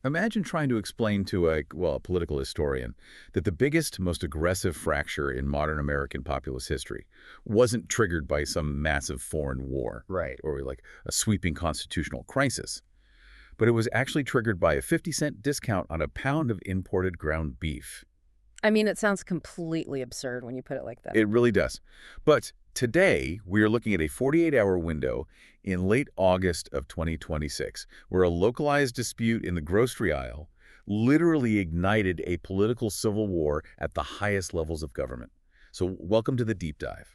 Imagine trying to explain to a political historian that the biggest, most aggressive fracture in modern American populist history wasn't triggered by some massive foreign war, Right. or like a sweeping constitutional crisis, but it was actually triggered by a 50-cent discount on a pound of imported ground beef. I mean, it sounds completely absurd when you put it like that. It really does. But today, we are looking at a 48-hour window in late August of 2026, where a localized dispute in the grocery aisle literally ignited a political civil war at the highest levels of government. So welcome to the deep dive.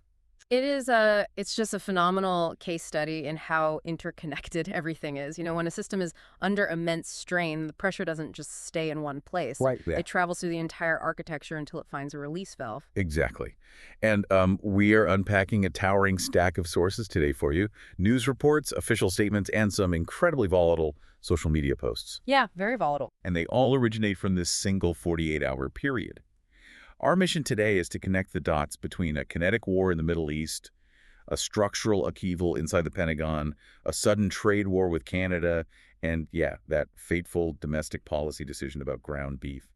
It's just a phenomenal case study in how interconnected everything is. You know, when a system is under immense strain, the pressure doesn't just stay in one place. Right. Yeah. It travels through the entire architecture until it finds a release valve. Exactly. And we are unpacking a towering stack of sources today for you. News reports, official statements, and some incredibly volatile social media posts. Yeah, very volatile. And they all originate from this single 48-hour period. Our mission today is to connect the dots between a kinetic war in the Middle East, a structural upheaval inside the Pentagon, a sudden trade war with Canada, and, yeah, that fateful domestic policy decision about ground beef.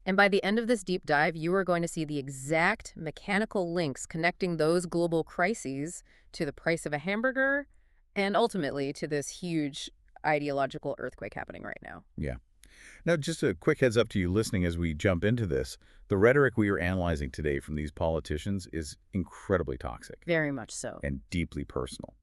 And by the end of this deep dive, you are going to see the exact mechanical links connecting those global crises to the price of a hamburger and ultimately to this huge ideological earthquake happening right now. Yeah. Now, just a quick heads up to you listening as we jump into this. The rhetoric we are analyzing today from these politicians is incredibly toxic. Very much so. And deeply personal.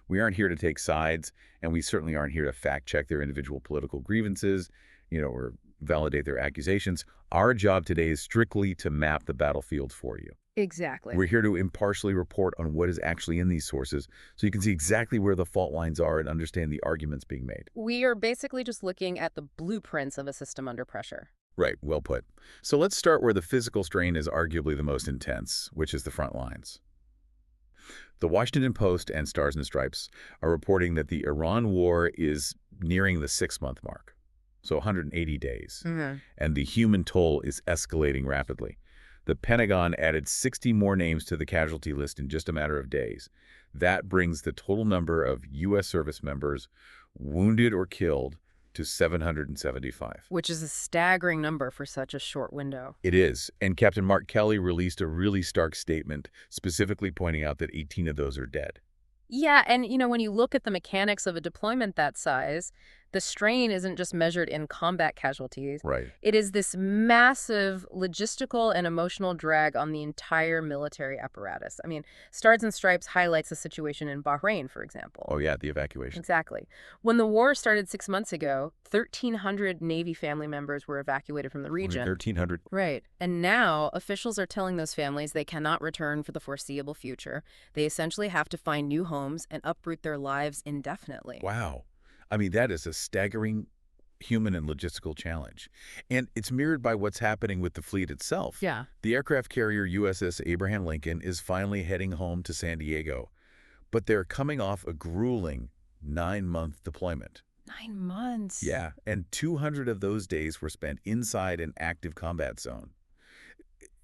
We aren't here to take sides, and we certainly aren't here to fact-check their individual political grievances, or validate their accusations. Our job today is strictly to map the battlefield for you. Exactly. We're here to impartially report on what is actually in these sources so you can see exactly where the fault lines are and understand the arguments being made. We are basically just looking at the blueprints of a system under pressure. Right, well put. So let's start where the physical strain is arguably the most intense, which is the front lines. The Washington Post and Stars and Stripes are reporting that the Iran war is nearing the 6-month mark, so 180 days, and the human toll is escalating rapidly. The Pentagon added 60 more names to the casualty list in just a matter of days. That brings the total number of U.S. service members wounded or killed to 775. Which is a staggering number for such a short window. It is. And Captain Mark Kelly released a really stark statement specifically pointing out that 18 of those are dead. Yeah, and when you look at the mechanics of a deployment that size, the strain isn't just measured in combat casualties. Right. It is this massive logistical and emotional drag on the entire military apparatus. I mean, Stars and Stripes highlights the situation in Bahrain, for example. Oh, yeah, the evacuation. Exactly. When the war started 6 months ago, 1,300 Navy family members were evacuated from the region. 1,300. Right. And now officials are telling those families they cannot return for the foreseeable future. They essentially have to find new homes and uproot their lives indefinitely. Wow. I mean, that is a staggering human and logistical challenge. And it's mirrored by what's happening with the fleet itself. Yeah. The aircraft carrier USS Abraham Lincoln is finally heading home to San Diego, but they're coming off a grueling 9-month deployment. 9 months? Yeah, and 200 of those days were spent inside an active combat zone.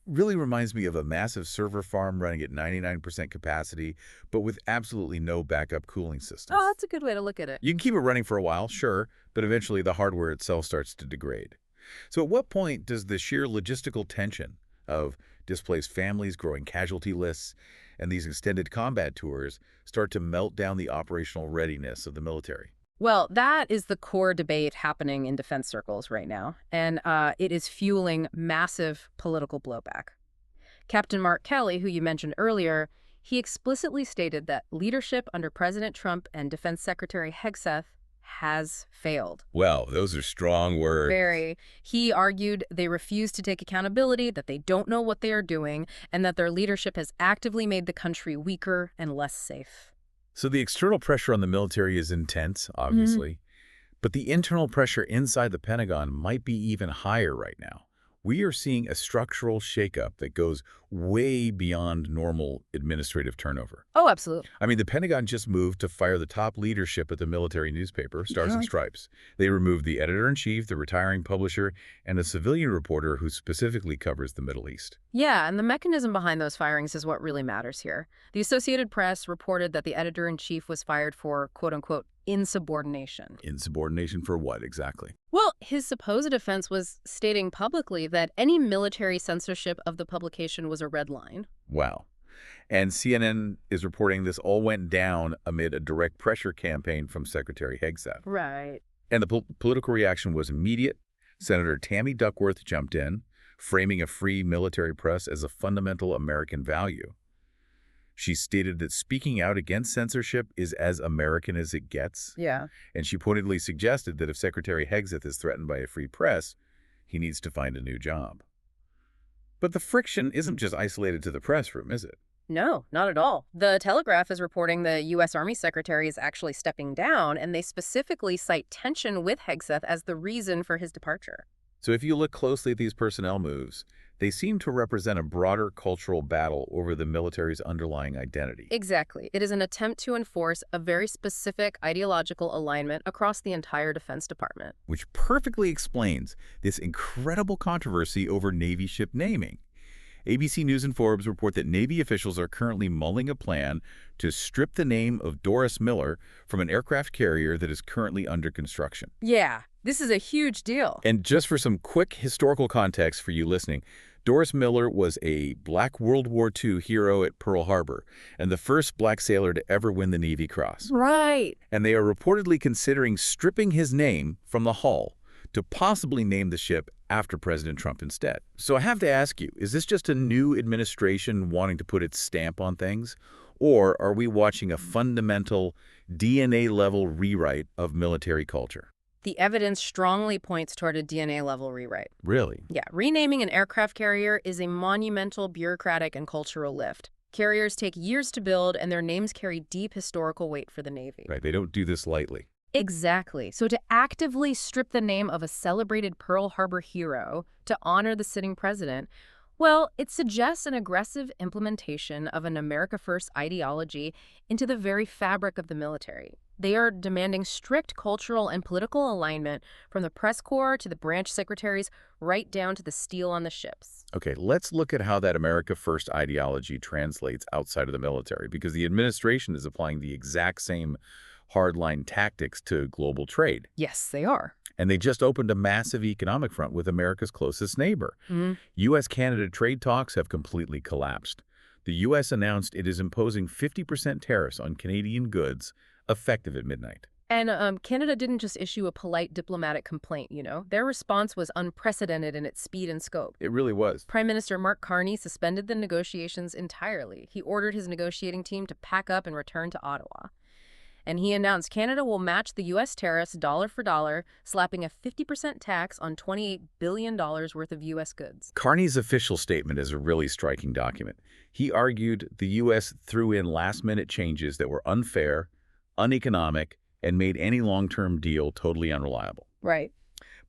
Really reminds me of a massive server farm running at 99% capacity, but with absolutely no backup cooling systems. Oh, that's a good way to look at it. You can keep it running for a while, sure, but eventually the hardware itself starts to degrade. So at what point does the sheer logistical tension of displaced families, growing casualty lists, and these extended combat tours start to melt down the operational readiness of the military? Well, that is the core debate happening in defense circles right now, and it is fueling massive political blowback. Captain Mark Kelly, who you mentioned earlier, he explicitly stated that leadership under President Trump and Defense Secretary Hegseth has failed. Well, those are strong words. Very. He argued they refuse to take accountability, that they don't know what they are doing, and that their leadership has actively made the country weaker and less safe. So the external pressure on the military is intense, obviously, but the internal pressure inside the Pentagon might be even higher right now. We are seeing a structural shakeup that goes way beyond normal administrative turnover. Oh, absolutely. I mean, the Pentagon just moved to fire the top leadership at the military newspaper, Stars and Stripes. They removed the editor-in-chief, the retiring publisher, and a civilian reporter who specifically covers the Middle East. Yeah, and the mechanism behind those firings is what really matters here. The Associated Press reported that the editor-in-chief was fired for, quote-unquote, insubordination. Insubordination for what, exactly? Well, his supposed offense was stating publicly that any military censorship of the publication was a red line. Wow. And CNN is reporting this all went down amid a direct pressure campaign from Secretary Hegseth. Right. And the political reaction was immediate. Senator Tammy Duckworth jumped in, framing a free military press as a fundamental American value. She stated that speaking out against censorship is as American as it gets. Yeah. And she pointedly suggested that if Secretary Hegseth is threatened by a free press, he needs to find a new job. But the friction isn't just isolated to the press room, is it? No, not at all. The Telegraph is reporting the U.S. Army Secretary is actually stepping down, and they specifically cite tension with Hegseth as the reason for his departure. So if you look closely at these personnel moves, they seem to represent a broader cultural battle over the military's underlying identity. Exactly. It is an attempt to enforce a very specific ideological alignment across the entire Defense Department. Which perfectly explains this incredible controversy over Navy ship naming. ABC News and Forbes report that Navy officials are currently mulling a plan to strip the name of Doris Miller from an aircraft carrier that is currently under construction. Yeah, this is a huge deal. And just for some quick historical context for you listening, Doris Miller was a Black World War II hero at Pearl Harbor and the first Black sailor to ever win the Navy Cross. Right. And they are reportedly considering stripping his name from the hull to possibly name the ship after President Trump instead. So I have to ask you, is this just a new administration wanting to put its stamp on things? Or are we watching a fundamental DNA-level rewrite of military culture? The evidence strongly points toward a DNA-level rewrite. Really? Yeah, renaming an aircraft carrier is a monumental bureaucratic and cultural lift. Carriers take years to build, and their names carry deep historical weight for the Navy. Right, they don't do this lightly. Exactly. So to actively strip the name of a celebrated Pearl Harbor hero to honor the sitting president, well, it suggests an aggressive implementation of an America First ideology into the very fabric of the military. They are demanding strict cultural and political alignment from the press corps to the branch secretaries right down to the steel on the ships. Okay, let's look at how that America First ideology translates outside of the military, because the administration is applying the exact same hardline tactics to global trade. Yes, they are. And they just opened a massive economic front with America's closest neighbor. U.S.-Canada trade talks have completely collapsed. The U.S. announced it is imposing 50% tariffs on Canadian goods effective at midnight. And Canada didn't just issue a polite diplomatic complaint, you know. Their response was unprecedented in its speed and scope. It really was. Prime Minister Mark Carney suspended the negotiations entirely. He ordered his negotiating team to pack up and return to Ottawa. And he announced Canada will match the U.S. tariffs dollar for dollar, slapping a 50% tax on $28 billion worth of U.S. goods. Carney's official statement is a really striking document. He argued the U.S. threw in last-minute changes that were unfair, uneconomic, and made any long-term deal totally unreliable. Right.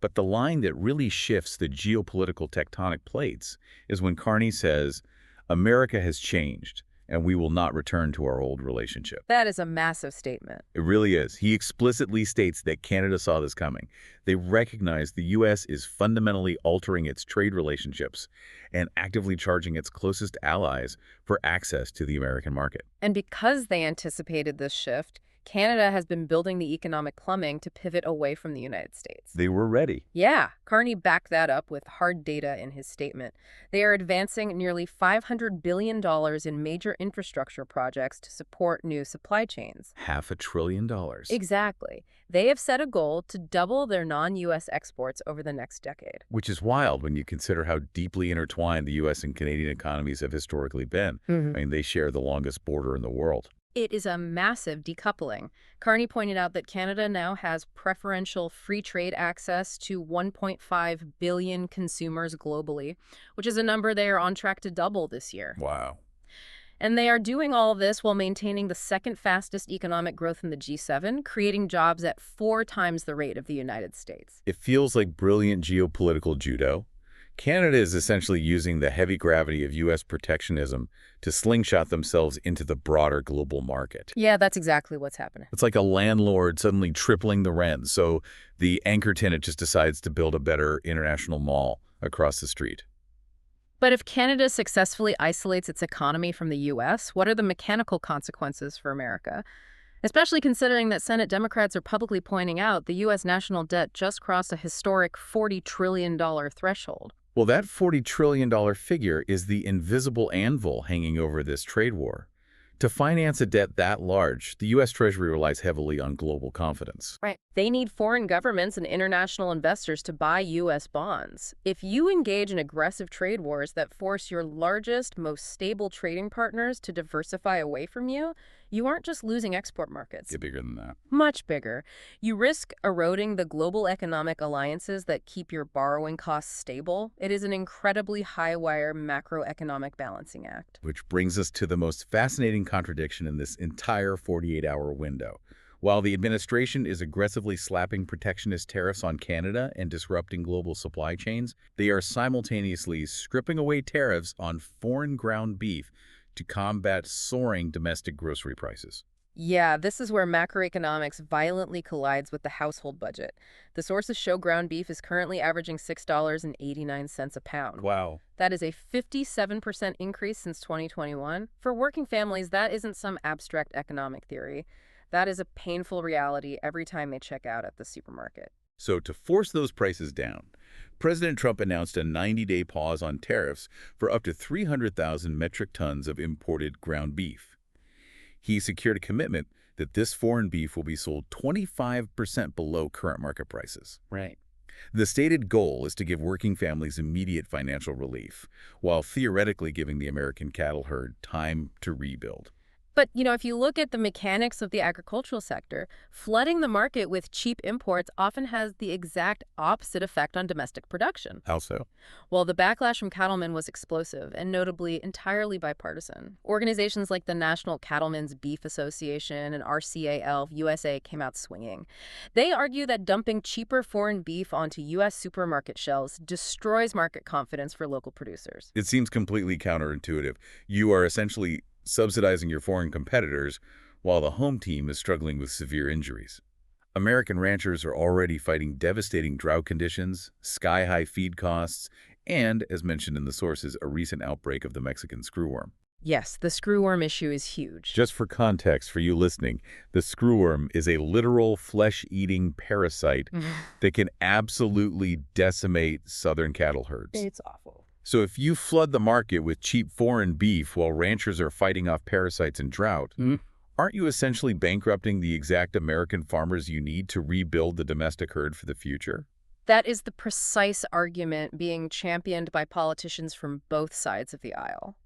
But the line that really shifts the geopolitical tectonic plates is when Carney says, America has changed, and we will not return to our old relationship. That is a massive statement. It really is. He explicitly states that Canada saw this coming. They recognize the U.S. is fundamentally altering its trade relationships and actively charging its closest allies for access to the American market. And because they anticipated this shift, Canada has been building the economic plumbing to pivot away from the United States. They were ready. Yeah, Carney backed that up with hard data in his statement. They are advancing nearly $500 billion in major infrastructure projects to support new supply chains. $500 billion. Exactly. They have set a goal to double their non-U.S. exports over the next decade. Which is wild when you consider how deeply intertwined the U.S. and Canadian economies have historically been. I mean, they share the longest border in the world. It is a massive decoupling. Carney pointed out that Canada now has preferential free trade access to 1.5 billion consumers globally, which is a number they are on track to double this year. Wow. And they are doing all of this while maintaining the second fastest economic growth in the G7, creating jobs at 4 times the rate of the United States. It feels like brilliant geopolitical judo. Canada is essentially using the heavy gravity of U.S. protectionism to slingshot themselves into the broader global market. Yeah, that's exactly what's happening. It's like a landlord suddenly tripling the rent, so the anchor tenant just decides to build a better international mall across the street. But if Canada successfully isolates its economy from the U.S., what are the mechanical consequences for America? especially considering that Senate Democrats are publicly pointing out the U.S. national debt just crossed a historic $40 trillion threshold. Well, that $40 trillion figure is the invisible anvil hanging over this trade war. To finance a debt that large, the U.S. Treasury relies heavily on global confidence. Right. They need foreign governments and international investors to buy U.S. bonds. If you engage in aggressive trade wars that force your largest, most stable trading partners to diversify away from you, you aren't just losing export markets. Get bigger than that. Much bigger. You risk eroding the global economic alliances that keep your borrowing costs stable. It is an incredibly high-wire macroeconomic balancing act. Which brings us to the most fascinating contradiction in this entire 48-hour window. While the administration is aggressively slapping protectionist tariffs on Canada and disrupting global supply chains, they are simultaneously stripping away tariffs on foreign ground beef to combat soaring domestic grocery prices. Yeah, this is where macroeconomics violently collides with the household budget. The sources show ground beef is currently averaging $6.89 a pound. Wow. That is a 57% increase since 2021. For working families, that isn't some abstract economic theory. That is a painful reality every time they check out at the supermarket. So to force those prices down, President Trump announced a 90-day pause on tariffs for up to 300,000 metric tons of imported ground beef. He secured a commitment that this foreign beef will be sold 25% below current market prices. Right. The stated goal is to give working families immediate financial relief, while theoretically giving the American cattle herd time to rebuild. But, if you look at the mechanics of the agricultural sector, flooding the market with cheap imports often has the exact opposite effect on domestic production. How so? Well, the backlash from cattlemen was explosive and notably entirely bipartisan. Organizations like the National Cattlemen's Beef Association and RCAL USA came out swinging. They argue that dumping cheaper foreign beef onto U.S. supermarket shelves destroys market confidence for local producers. It seems completely counterintuitive. You are essentially subsidizing your foreign competitors while the home team is struggling with severe injuries. American ranchers are already fighting devastating drought conditions, sky-high feed costs, and, as mentioned in the sources, a recent outbreak of the Mexican screwworm. Yes, the screwworm issue is huge. Just for context for you listening, the screwworm is a literal flesh-eating parasite that can absolutely decimate southern cattle herds. It's awful. So if you flood the market with cheap foreign beef while ranchers are fighting off parasites and drought, aren't you essentially bankrupting the exact American farmers you need to rebuild the domestic herd for the future? That is the precise argument being championed by politicians from both sides of the aisle.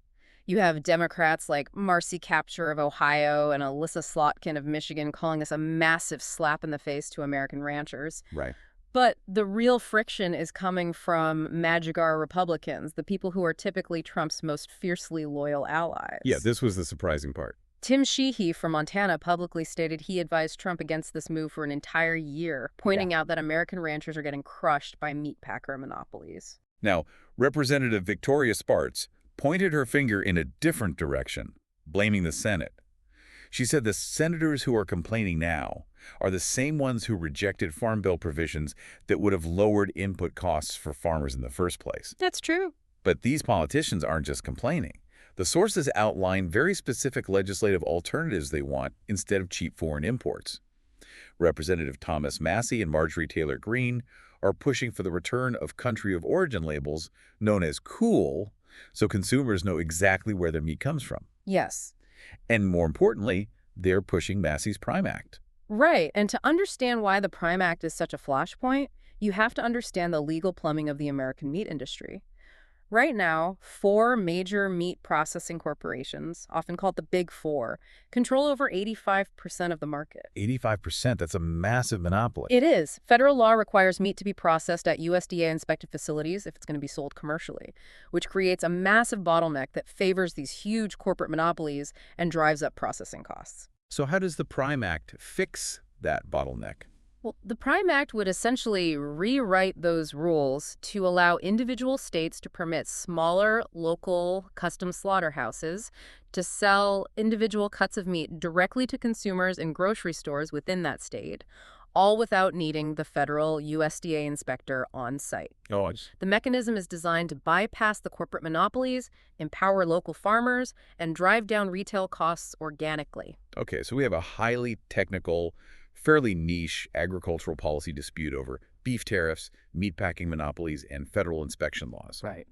You have Democrats like Marcy Kaptur of Ohio and Alyssa Slotkin of Michigan calling this a massive slap in the face to American ranchers. Right. But the real friction is coming from Magigar Republicans, the people who are typically Trump's most fiercely loyal allies. Yeah, this was the surprising part. Tim Sheehy from Montana publicly stated he advised Trump against this move for an entire year, pointing out that American ranchers are getting crushed by meatpacker monopolies. Now, Representative Victoria Spartz pointed her finger in a different direction, blaming the Senate. She said the senators who are complaining now are the same ones who rejected Farm Bill provisions that would have lowered input costs for farmers in the first place. That's true. But these politicians aren't just complaining. The sources outline very specific legislative alternatives they want instead of cheap foreign imports. Representative Thomas Massie and Marjorie Taylor Greene are pushing for the return of country of origin labels known as MCOOL, so consumers know exactly where their meat comes from. Yes. And more importantly, they're pushing Massie's Prime Act. Right, and to understand why the Prime Act is such a flashpoint, you have to understand the legal plumbing of the American meat industry. Right now, 4 major meat processing corporations, often called the Big Four, control over 85% of the market. 85%, that's a massive monopoly. It is. Federal law requires meat to be processed at USDA-inspected facilities if it's going to be sold commercially, which creates a massive bottleneck that favors these huge corporate monopolies and drives up processing costs. So how does the Prime Act fix that bottleneck? Well, the Prime Act would essentially rewrite those rules to allow individual states to permit smaller, local, custom slaughterhouses to sell individual cuts of meat directly to consumers in grocery stores within that state, all without needing the federal USDA inspector on site. Oh, it's... The mechanism is designed to bypass the corporate monopolies, empower local farmers, and drive down retail costs organically. Okay, so we have a highly technical, fairly niche agricultural policy dispute over beef tariffs, meatpacking monopolies, and federal inspection laws. Right.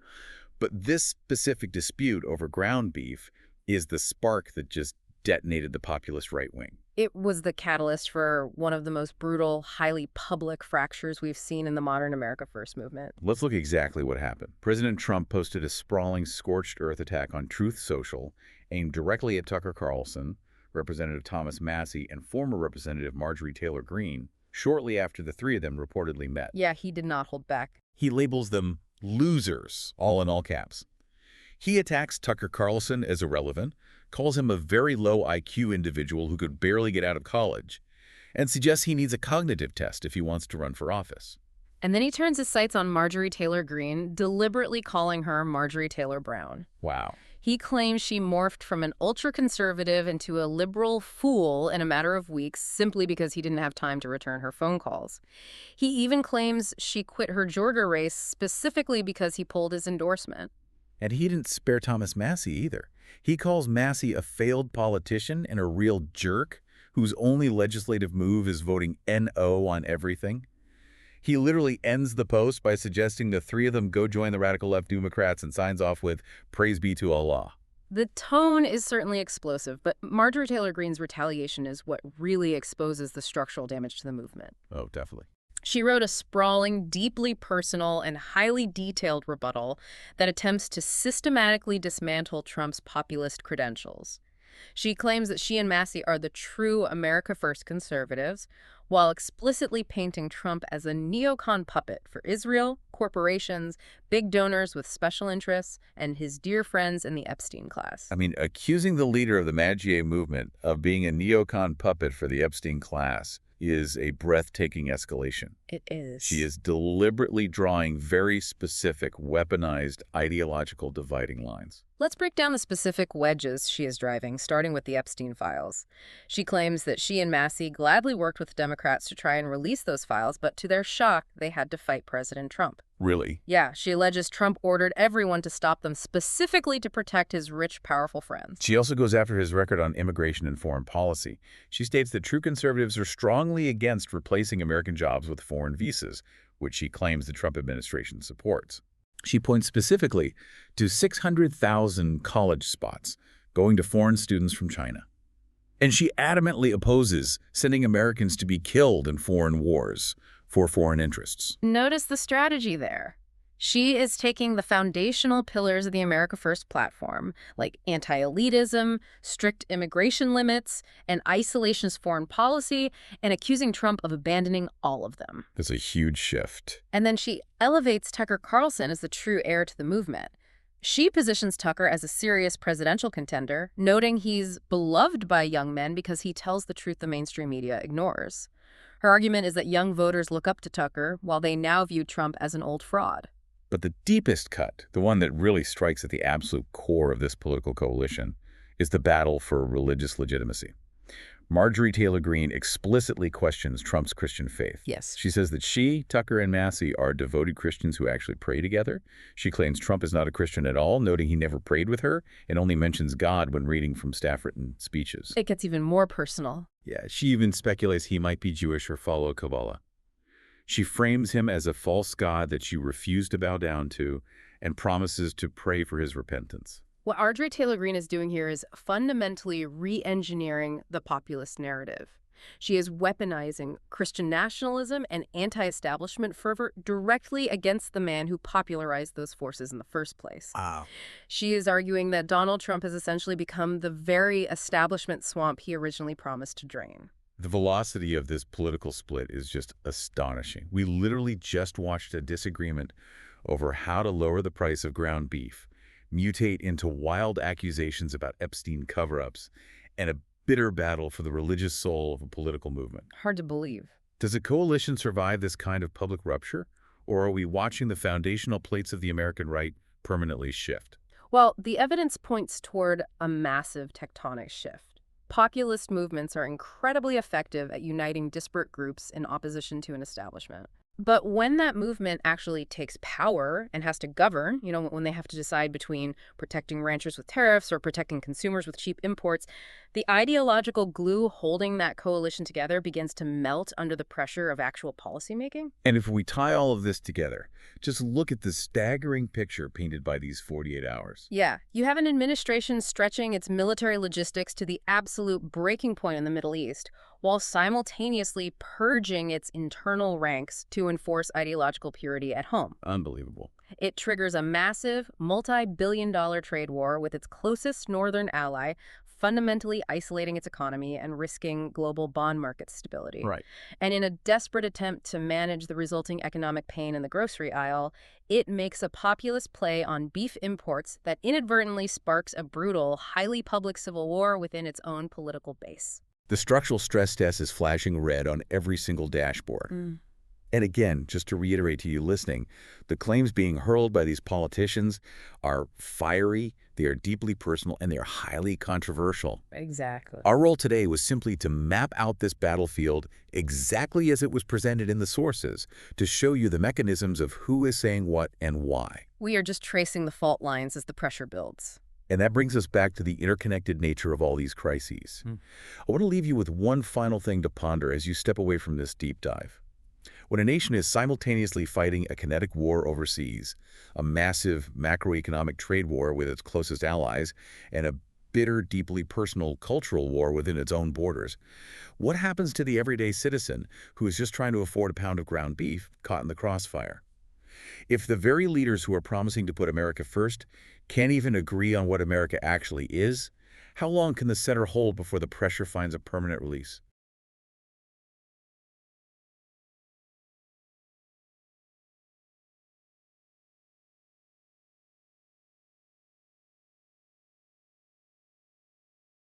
But this specific dispute over ground beef is the spark that just detonated the populist right wing. It was the catalyst for one of the most brutal, highly public fractures we've seen in the modern America First movement. Let's look exactly what happened. President Trump posted a sprawling, scorched earth attack on Truth Social aimed directly at Tucker Carlson, Representative Thomas Massie, and former Representative Marjorie Taylor Greene, shortly after the three of them reportedly met. Yeah, he did not hold back. He labels them losers, all in all caps. He attacks Tucker Carlson as irrelevant, calls him a very low IQ individual who could barely get out of college, and suggests he needs a cognitive test if he wants to run for office. And then he turns his sights on Marjorie Taylor Greene, deliberately calling her Marjorie Taylor Brown. Wow. He claims she morphed from an ultra-conservative into a liberal fool in a matter of weeks simply because he didn't have time to return her phone calls. He even claims she quit her Georgia race specifically because he pulled his endorsement. And he didn't spare Thomas Massie either. He calls Massie a failed politician and a real jerk whose only legislative move is voting NO on everything. He literally ends the post by suggesting the three of them go join the radical left Democrats and signs off with, "Praise be to Allah." The tone is certainly explosive, but Marjorie Taylor Greene's retaliation is what really exposes the structural damage to the movement. Oh, definitely. She wrote a sprawling, deeply personal, and highly detailed rebuttal that attempts to systematically dismantle Trump's populist credentials. She claims that she and Massie are the true America First conservatives, while explicitly painting Trump as a neocon puppet for Israel, corporations, big donors with special interests, and his dear friends in the Epstein class. I mean, accusing the leader of the Maggier movement of being a neocon puppet for the Epstein class is a breathtaking escalation. It is. She is deliberately drawing very specific, weaponized, ideological dividing lines. Let's break down the specific wedges she is driving, starting with the Epstein files. She claims that she and Massie gladly worked with Democrats to try and release those files, but to their shock, they had to fight President Trump. Really? Yeah, she alleges Trump ordered everyone to stop them specifically to protect his rich, powerful friends. She also goes after his record on immigration and foreign policy. She states that true conservatives are strongly against replacing American jobs with foreign visas, which she claims the Trump administration supports. She points specifically to 600,000 college spots going to foreign students from China. And she adamantly opposes sending Americans to be killed in foreign wars for foreign interests. Notice the strategy there. She is taking the foundational pillars of the America First platform, like anti-elitism, strict immigration limits, and isolationist foreign policy, and accusing Trump of abandoning all of them. That's a huge shift. And then she elevates Tucker Carlson as the true heir to the movement. She positions Tucker as a serious presidential contender, noting he's beloved by young men because he tells the truth the mainstream media ignores. Her argument is that young voters look up to Tucker, while they now view Trump as an old fraud. But the deepest cut, the one that really strikes at the absolute core of this political coalition, is the battle for religious legitimacy. Marjorie Taylor Greene explicitly questions Trump's Christian faith. Yes. She says that she, Tucker, and Massie are devoted Christians who actually pray together. She claims Trump is not a Christian at all, noting he never prayed with her and only mentions God when reading from staff-written speeches. It gets even more personal. Yeah, she even speculates he might be Jewish or follow Kabbalah. She frames him as a false god that she refused to bow down to and promises to pray for his repentance. What Marjorie Taylor Greene is doing here is fundamentally re-engineering the populist narrative. She is weaponizing Christian nationalism and anti-establishment fervor directly against the man who popularized those forces in the first place. Wow. She is arguing that Donald Trump has essentially become the very establishment swamp he originally promised to drain. The velocity of this political split is just astonishing. We literally just watched a disagreement over how to lower the price of ground beef mutate into wild accusations about Epstein cover-ups and a bitter battle for the religious soul of a political movement. Hard to believe. Does a coalition survive this kind of public rupture, or are we watching the foundational plates of the American right permanently shift? Well, the evidence points toward a massive tectonic shift. Populist movements are incredibly effective at uniting disparate groups in opposition to an establishment. But when that movement actually takes power and has to govern, when they have to decide between protecting ranchers with tariffs or protecting consumers with cheap imports, the ideological glue holding that coalition together begins to melt under the pressure of actual policymaking. And if we tie all of this together, just look at the staggering picture painted by these 48 hours. Yeah, you have an administration stretching its military logistics to the absolute breaking point in the Middle East, while simultaneously purging its internal ranks to enforce ideological purity at home. Unbelievable. It triggers a massive, multi-billion-dollar trade war with its closest northern ally, fundamentally isolating its economy and risking global bond market stability. Right. And in a desperate attempt to manage the resulting economic pain in the grocery aisle, it makes a populist play on beef imports that inadvertently sparks a brutal, highly public civil war within its own political base. The structural stress test is flashing red on every single dashboard. And again, just to reiterate to you listening, the claims being hurled by these politicians are fiery, they are deeply personal, and they're highly controversial. Exactly. Our role today was simply to map out this battlefield exactly as it was presented in the sources, to show you the mechanisms of who is saying what and why. We are just tracing the fault lines as the pressure builds. And that brings us back to the interconnected nature of all these crises. I want to leave you with one final thing to ponder as you step away from this deep dive. When a nation is simultaneously fighting a kinetic war overseas, a massive macroeconomic trade war with its closest allies, and a bitter, deeply personal cultural war within its own borders, what happens to the everyday citizen who is just trying to afford a pound of ground beef caught in the crossfire? If the very leaders who are promising to put America first can't even agree on what America actually is, how long can the center hold before the pressure finds a permanent release?